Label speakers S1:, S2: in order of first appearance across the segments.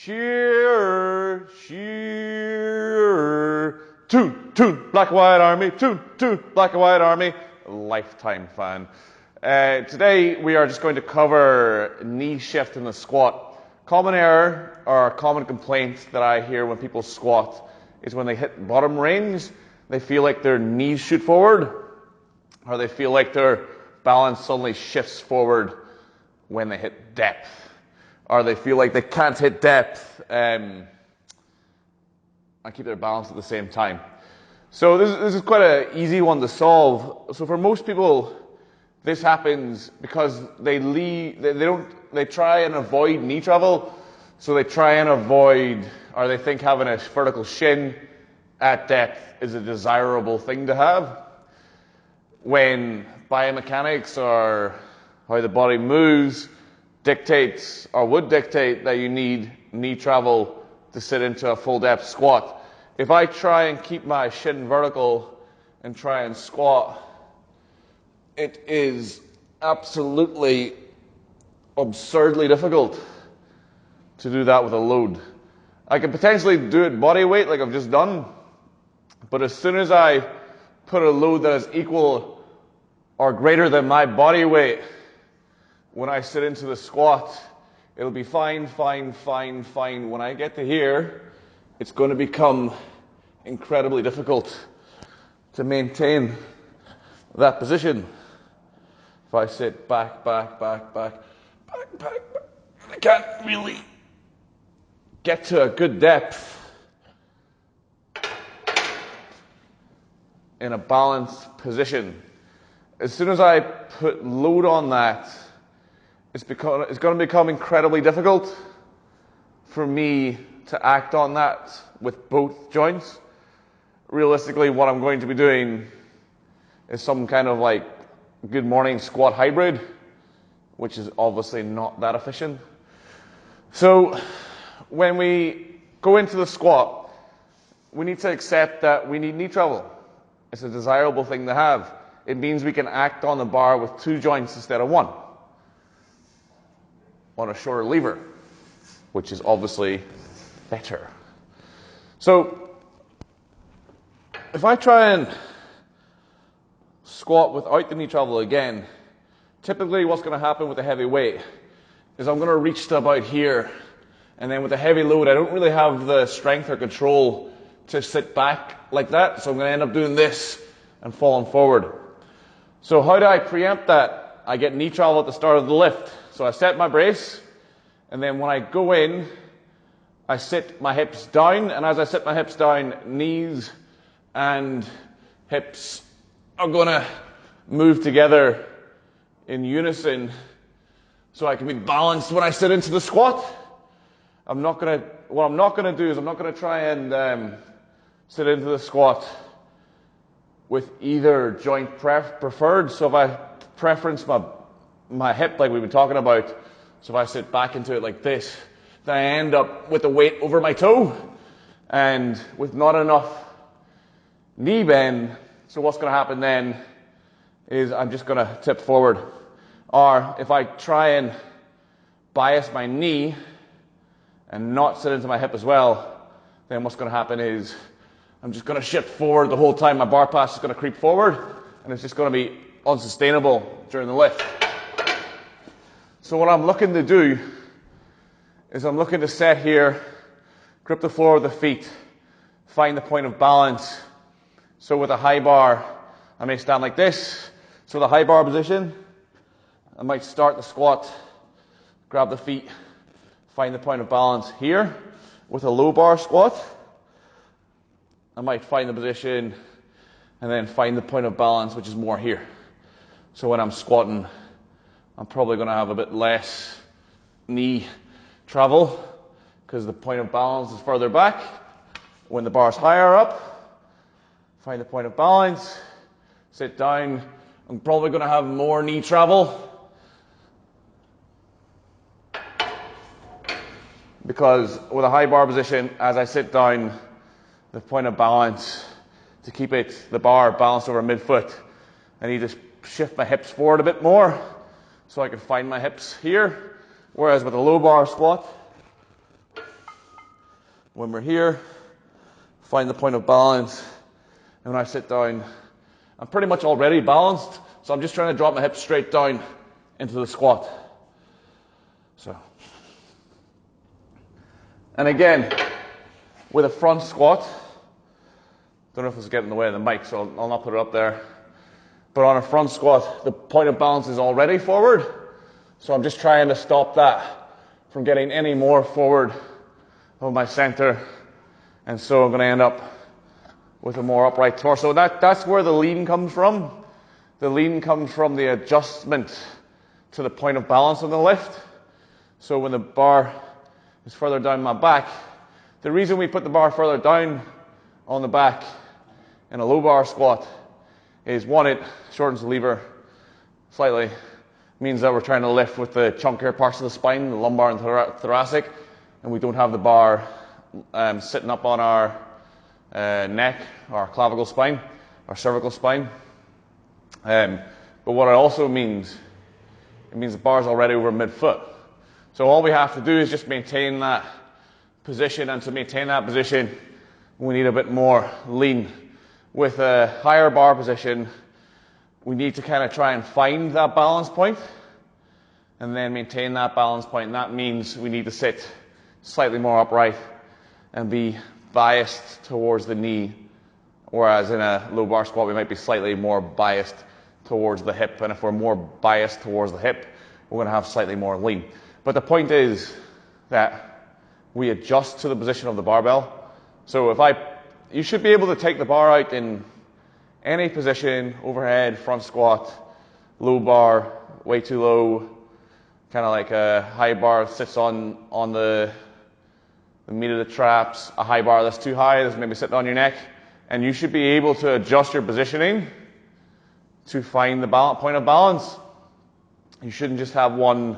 S1: Cheer, cheer. Toon, toon, black and white army. Toon, toon, black and white army. Lifetime fan. Today we are just going to cover knee shift in the squat. Common error or common complaint that I hear when people squat is when they hit bottom range, they feel like their knees shoot forward, or they feel like their balance suddenly shifts forward when they hit depth, or they feel like they can't hit depth and keep their balance at the same time. So this is quite an easy one to solve. So for most people, this happens because they try and avoid knee travel. So they try and avoid, or they think having a vertical shin at depth is a desirable thing to have, when biomechanics or how the body moves dictates or would dictate that you need knee travel to sit into a full depth squat. If I try and keep my shin vertical and try and squat, it is absolutely absurdly difficult to do that with a load. I can potentially do it body weight like I've just done, but as soon as I put a load that is equal or greater than my body weight, when I sit into the squat, it'll be fine. When I get to here, it's going to become incredibly difficult to maintain that position. If I sit back, I can't really get to a good depth in a balanced position. As soon as I put load on that, it's going to become incredibly difficult for me to act on that with both joints. Realistically, what I'm going to be doing is some kind of like good morning squat hybrid, which is obviously not that efficient. So when we go into the squat, we need to accept that we need knee travel. It's a desirable thing to have. It means we can act on the bar with two joints instead of one, on a shorter lever, which is obviously better. So if I try and squat without the knee travel again, typically what's going to happen with a heavy weight is I'm going to reach to about here, and then with a heavy load I don't really have the strength or control to sit back like that, so I'm going to end up doing this and falling forward. So how do I preempt that? I get knee travel at the start of the lift. So I set my brace, and then when I go in, I sit my hips down, and as I sit my hips down, knees and hips are going to move together in unison so I can be balanced when I sit into the squat. What I'm not going to do is I'm not going to try and sit into the squat with either joint preferred. So if I preference my hip like we've been talking about, so if I sit back into it like this, then I end up with the weight over my toe and with not enough knee bend. So what's going to happen then is I'm just going to tip forward. Or if I try and bias my knee and not sit into my hip as well, then what's going to happen is I'm just going to shift forward the whole time. My bar pass is going to creep forward, and it's just going to be unsustainable during the lift. So what I'm looking to do is I'm looking to set here, grip the floor with the feet, find the point of balance. So with a high bar, I may stand like this. So the high bar position, I might start the squat, grab the feet, find the point of balance here. With a low bar squat, I might find the position and then find the point of balance, which is more here. So when I'm squatting, I'm probably going to have a bit less knee travel because the point of balance is further back. When the bar is higher up, find the point of balance, sit down. I'm probably going to have more knee travel because with a high bar position, as I sit down, the point of balance, to keep the bar balanced over midfoot, I need to shift my hips forward a bit more so I can find my hips here. Whereas with a low bar squat, When we're here, find the point of balance. And when I sit down, I'm pretty much already balanced, so I'm just trying to drop my hips straight down into the squat. So. And again, with a front squat, don't know if it's getting in the way of the mic, so I'll not put it up there. But on a front squat, the point of balance is already forward, so I'm just trying to stop that from getting any more forward of my center, and so I'm going to end up with a more upright torso. That's where the lean comes from. The lean comes from the adjustment to the point of balance on the lift. So when the bar is further down my back, the reason we put the bar further down on the back in a low bar squat is, one, it shortens the lever slightly, means that we're trying to lift with the chunkier parts of the spine, the lumbar and thoracic, and we don't have the bar sitting up on our neck, our clavicle spine, our cervical spine. But what it also means, it means the bar's already over mid-foot. So all we have to do is just maintain that position, and to maintain that position, we need a bit more lean. With a higher bar position, we need to kind of try and find that balance point and then maintain that balance point. And that means we need to sit slightly more upright and be biased towards the knee, whereas in a low bar squat we might be slightly more biased towards the hip. And if we're more biased towards the hip, we're going to have slightly more lean. But the point is that we adjust to the position of the barbell. So you should be able to take the bar out in any position: overhead, front squat, low bar, way too low, kind of like a high bar that sits on the meat of the traps, a high bar that's too high, that's maybe sitting on your neck, and you should be able to adjust your positioning to find the point of balance. You shouldn't just have one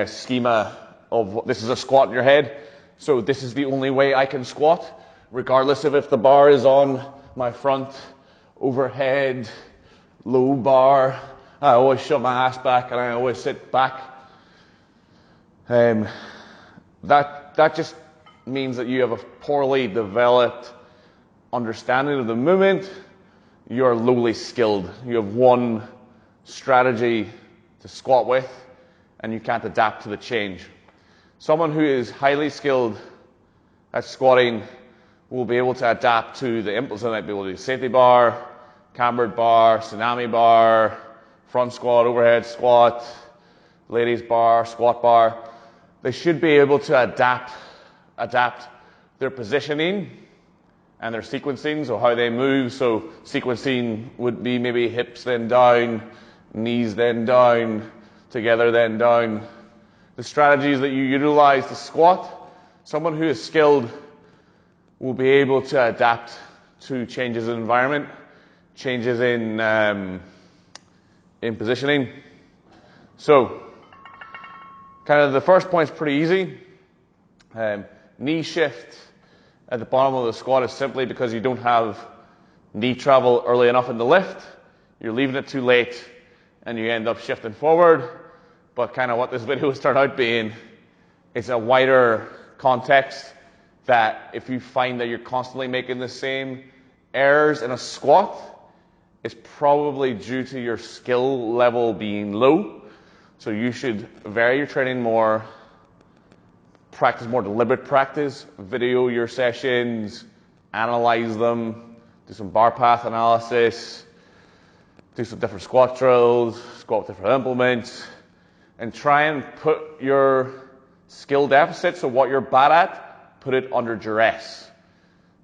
S1: schema of, this is a squat in your head, so this is the only way I can squat, regardless of if the bar is on my front, overhead, low bar. I always shove my ass back and I always sit back. That just means that you have a poorly developed understanding of the movement. You're lowly skilled. You have one strategy to squat with, and you can't adapt to the change. Someone who is highly skilled at squatting will be able to adapt to the inputs. They might be able to do safety bar, cambered bar, tsunami bar, front squat, overhead squat, ladies bar, squat bar. They should be able to adapt their positioning and their sequencing, so how they move. So sequencing would be maybe hips then down, knees then down, together then down. The strategies that you utilize to squat, someone who is skilled will be able to adapt to changes in environment, changes in positioning. So, kind of the first point is pretty easy. Knee shift at the bottom of the squat is simply because you don't have knee travel early enough in the lift. You're leaving it too late and you end up shifting forward. But kind of what this video will start out being, it's a wider context that if you find that you're constantly making the same errors in a squat, it's probably due to your skill level being low. So you should vary your training more, practice more deliberate practice, video your sessions, analyze them, do some bar path analysis, do some different squat drills, squat with different implements, and try and put your skill deficit, so what you're bad at, put it under duress.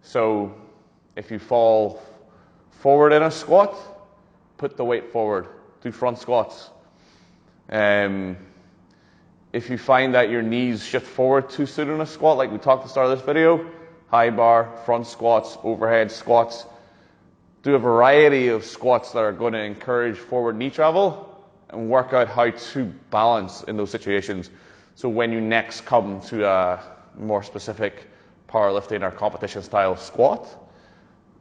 S1: So if you fall forward in a squat, put the weight forward, do front squats. If you find that your knees shift forward too soon in a squat, like we talked at the start of this video, high bar, front squats, overhead squats, do a variety of squats that are going to encourage forward knee travel and work out how to balance in those situations. So when you next come to a more specific powerlifting or competition style squat,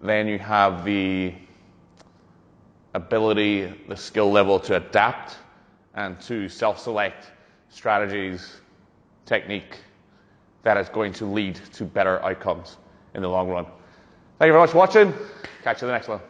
S1: then you have the ability, the skill level to adapt and to self-select strategies, technique that is going to lead to better outcomes in the long run. Thank you very much for watching. Catch you in the next one.